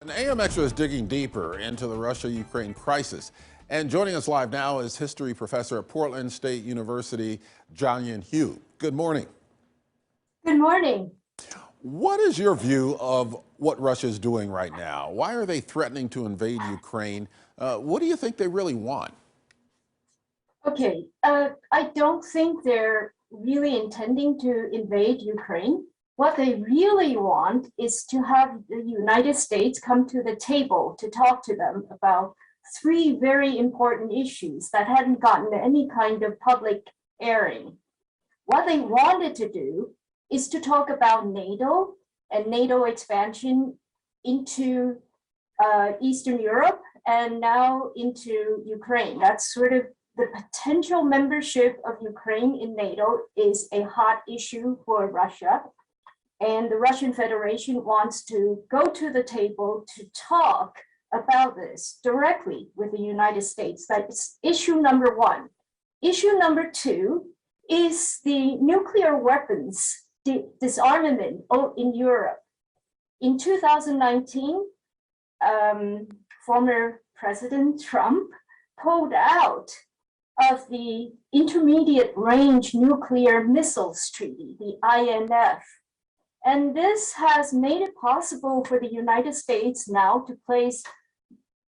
And AM Extra is digging deeper into the Russia-Ukraine crisis. And joining us live now is history professor at Portland State University, Jianyan Hu. Good morning. Good morning. What is your view of what Russia is doing right now? Why are they threatening to invade Ukraine? What do you think they really want? Okay, I don't think they're really intending to invade Ukraine. What they really want is to have the United States come to the table to talk to them about three very important issues that hadn't gotten any kind of public airing. What they wanted to do is to talk about NATO and NATO expansion into Eastern Europe and now into Ukraine. That's sort of the potential membership of Ukraine in NATO is a hot issue for Russia. And the Russian Federation wants to go to the table to talk about this directly with the United States. That's issue number one. Issue number two is the nuclear weapons disarmament in Europe. In 2019, former President Trump pulled out of the Intermediate Range Nuclear Missiles Treaty, the INF. And this has made it possible for the United States now to place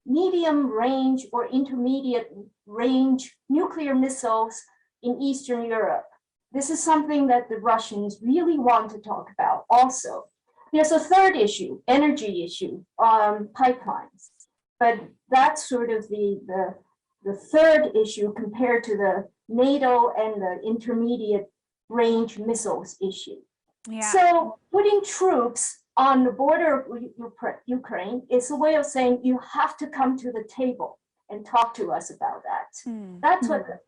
medium range or intermediate range nuclear missiles in Eastern Europe. This is something that the Russians really want to talk about also. There's a third issue, energy issue, pipelines. But that's sort of the third issue compared to the NATO and the intermediate range missiles issue. Yeah. So putting troops on the border of Ukraine is a way of saying you have to come to the table and talk to us about that.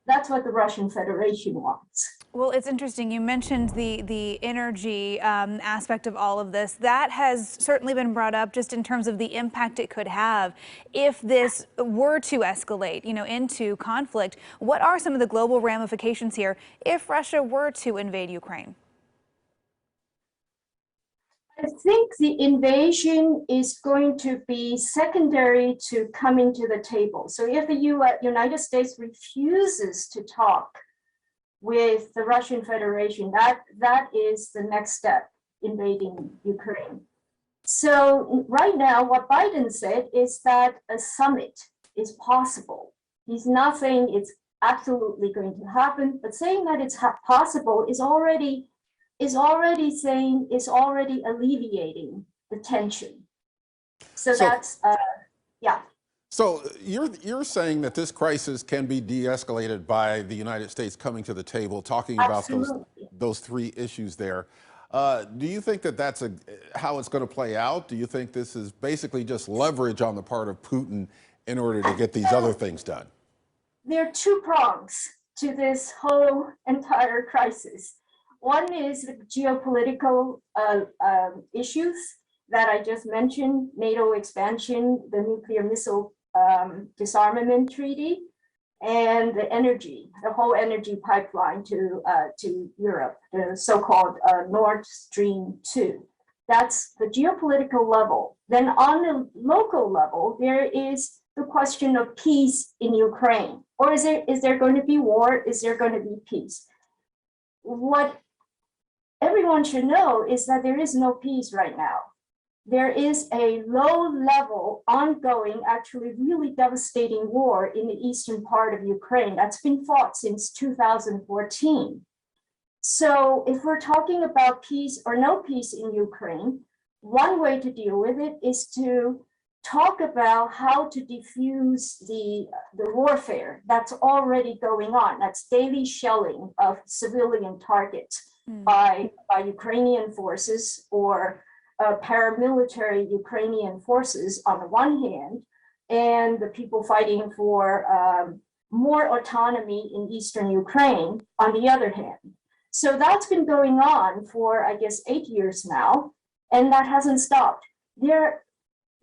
That's what the Russian Federation wants. Well, it's interesting. You mentioned the energy aspect of all of this. That has certainly been brought up just in terms of the impact it could have if this were to escalate, into conflict. What are some of the global ramifications here if Russia were to invade Ukraine? I think the invasion is going to be secondary to coming to the table. So if the United States refuses to talk with the Russian Federation, that is the next step, invading Ukraine. So right now, what Biden said is that a summit is possible. He's not saying it's absolutely going to happen, but saying that it's possible is already alleviating the tension. So that's yeah. So you're saying that this crisis can be de-escalated by the United States coming to the table, talking about those three issues there. Do you think that that's how it's going to play out? Do you think this is basically just leverage on the part of Putin in order to get these other things done? There are two prongs to this whole entire crisis. One is the geopolitical issues that I just mentioned, NATO expansion, the nuclear missile disarmament treaty, and the whole energy pipeline to Europe, the so-called Nord Stream 2. That's the geopolitical level. Then on the local level, there is the question of peace in Ukraine. Or is there going to be war? Is there going to be peace? What everyone should know is that there is no peace right now. There is a low-level, ongoing, actually really devastating war in the eastern part of Ukraine that's been fought since 2014. So if we're talking about peace or no peace in Ukraine, one way to deal with it is to talk about how to defuse the warfare that's already going on. That's daily shelling of civilian targets by Ukrainian forces or paramilitary Ukrainian forces on the one hand, and the people fighting for more autonomy in eastern Ukraine on the other hand. So that's been going on for, I guess, 8 years now, and that hasn't stopped.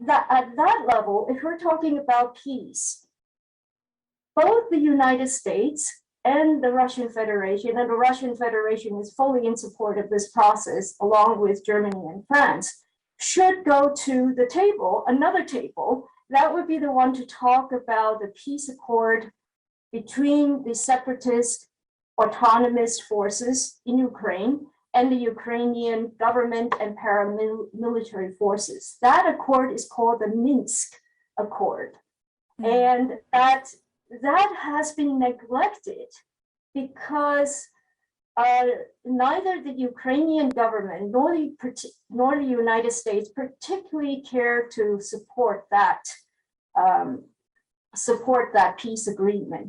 At that level, if we're talking about peace, both the United States and the Russian Federation, and the Russian Federation is fully in support of this process, along with Germany and France, should go to the table, another table, that would be the one to talk about the peace accord between the separatist autonomous forces in Ukraine and the Ukrainian government and paramilitary forces. That accord is called the Minsk Accord. And that has been neglected because neither the Ukrainian government nor the United States particularly care to support that peace agreement.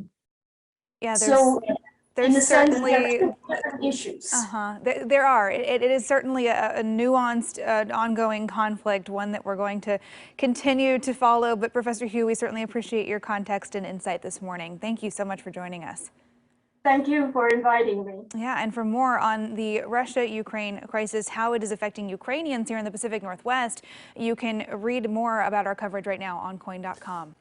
Yeah, So in a there's sense, certainly there are different issues. There are. It is certainly a nuanced, ongoing conflict, one that we're going to continue to follow. But Professor Hu, we certainly appreciate your context and insight this morning. Thank you so much for joining us. Thank you for inviting me. Yeah, and for more on the Russia-Ukraine crisis, how it is affecting Ukrainians here in the Pacific Northwest, you can read more about our coverage right now on KOIN.com.